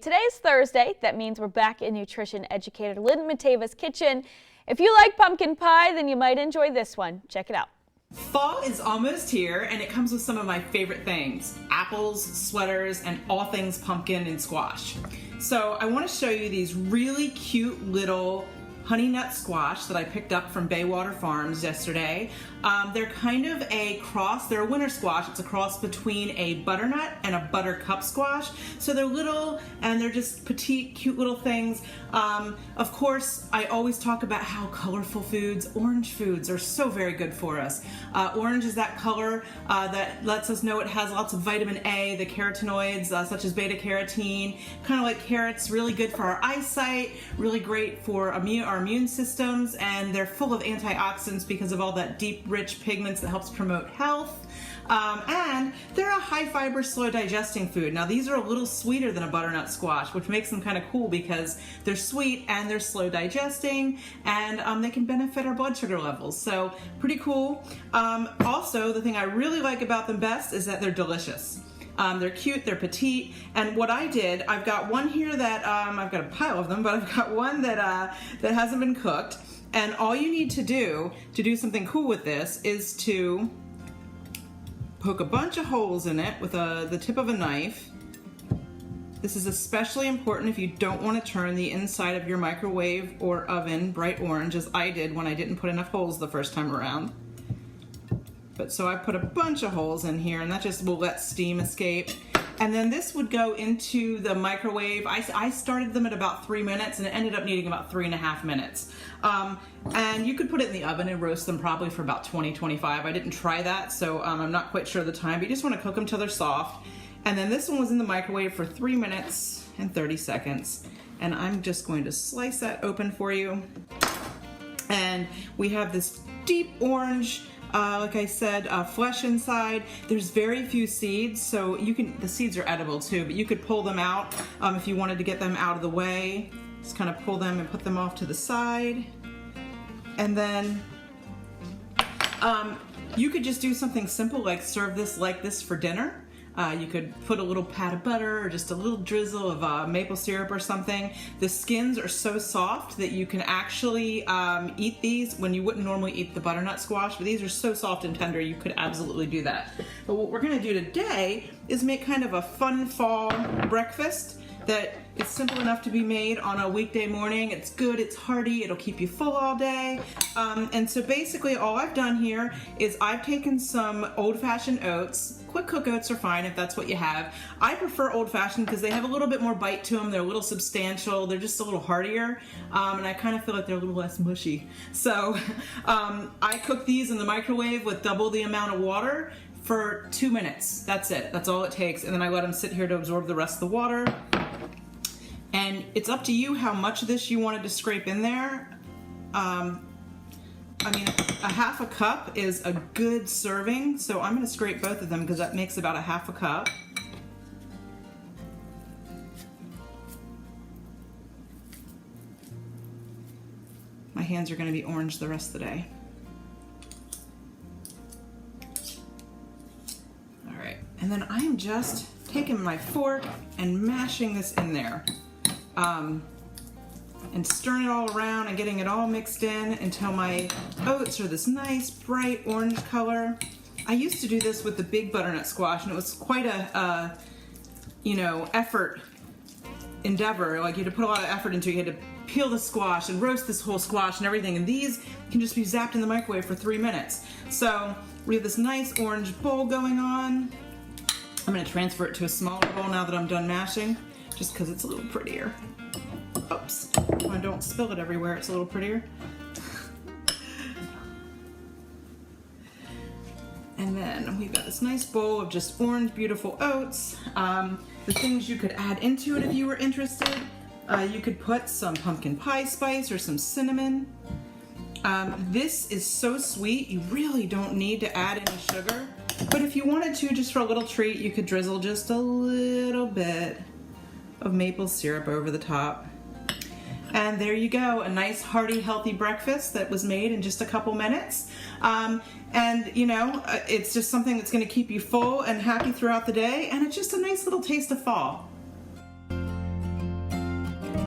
Today's Thursday. That means we're back in nutrition educator Lynn Matava's kitchen. If you like pumpkin pie, then you might enjoy this one. Check it out. Fall is almost here, and it comes with some of my favorite things: apples, sweaters, and all things pumpkin and squash. So I want to show you these really cute little honey nut squash that I picked up from Baywater Farms yesterday. They're kind of a cross, they're a winter squash. It's a cross between a butternut and a buttercup squash. So they're little and they're just petite, cute little things. Of course, I always talk about how colorful foods, orange foods, are so very good for us. Orange is that color that lets us know it has lots of vitamin A, the carotenoids such as beta carotene, kind of like carrots, really good for our eyesight, really great for our immune systems, and they're full of antioxidants because of all that deep, rich pigments that helps promote health. And they're a high fiber, slow digesting food. Now these are a little sweeter than a butternut squash, which makes them kind of cool because they're sweet and they're slow digesting, and they can benefit our blood sugar levels. So pretty cool. Also, the thing I really like about them best is that they're delicious. They're cute, they're petite, and what I did, I've got one here that, I've got a pile of them, but I've got one that hasn't been cooked, and all you need to do something cool with this is to poke a bunch of holes in it with the tip of a knife. This is especially important if you don't want to turn the inside of your microwave or oven bright orange, as I did when I didn't put enough holes the first time around. But so I put a bunch of holes in here, and that just will let steam escape. And then this would go into the microwave. I started them at about 3 minutes, and it ended up needing about 3.5 minutes. And you could put it in the oven and roast them probably for about 20-25. I didn't try that, so I'm not quite sure of the time, but you just want to cook them till they're soft. And then this one was in the microwave for 3 minutes and 30 seconds. And I'm just going to slice that open for you. And we have this deep orange, like I said, flesh inside. There's very few seeds, so the seeds are edible too, but you could pull them out if you wanted to get them out of the way. Just kind of pull them and put them off to the side. And then you could just do something simple like serve this like this for dinner. You could put a little pat of butter or just a little drizzle of maple syrup or something. The skins are so soft that you can actually eat these when you wouldn't normally eat the butternut squash, but these are so soft and tender you could absolutely do that. But what we're going to do today is make kind of a fun fall breakfast that is simple enough to be made on a weekday morning. It's good, it's hearty, it'll keep you full all day. And so basically all I've done here is I've taken some old-fashioned oats. Quick cook oats are fine if that's what you have. I prefer old-fashioned because they have a little bit more bite to them. They're a little substantial. They're just a little heartier. And I kind of feel like they're a little less mushy. So I cook these in the microwave with double the amount of water for 2 minutes. That's it. That's all it takes. And then I let them sit here to absorb the rest of the water. And it's up to you how much of this you wanted to scrape in there. I mean, a half a cup is a good serving, so I'm going to scrape both of them because that makes about a half a cup. My hands are going to be orange the rest of the day. All right, and then I am just taking my fork and mashing this in there. And stirring it all around and getting it all mixed in until my oats are this nice bright orange color. I used to do this with the big butternut squash, and it was quite a effort endeavor. Like, you had to put a lot of effort into it. You had to peel the squash and roast this whole squash and everything, and these can just be zapped in the microwave for 3 minutes. So we have this nice orange bowl going on. I'm going to transfer it to a smaller bowl now that I'm done mashing, just because it's a little prettier. Oops, I don't spill it everywhere, it's a little prettier. And then we've got this nice bowl of just orange, beautiful oats. The things you could add into it if you were interested. You could put some pumpkin pie spice or some cinnamon. This is so sweet, you really don't need to add any sugar. But if you wanted to, just for a little treat, you could drizzle just a little bit of maple syrup over the top. And there you go, a nice hearty healthy breakfast that was made in just a couple minutes. And you know, it's just something that's going to keep you full and happy throughout the day, and it's just a nice little taste of fall.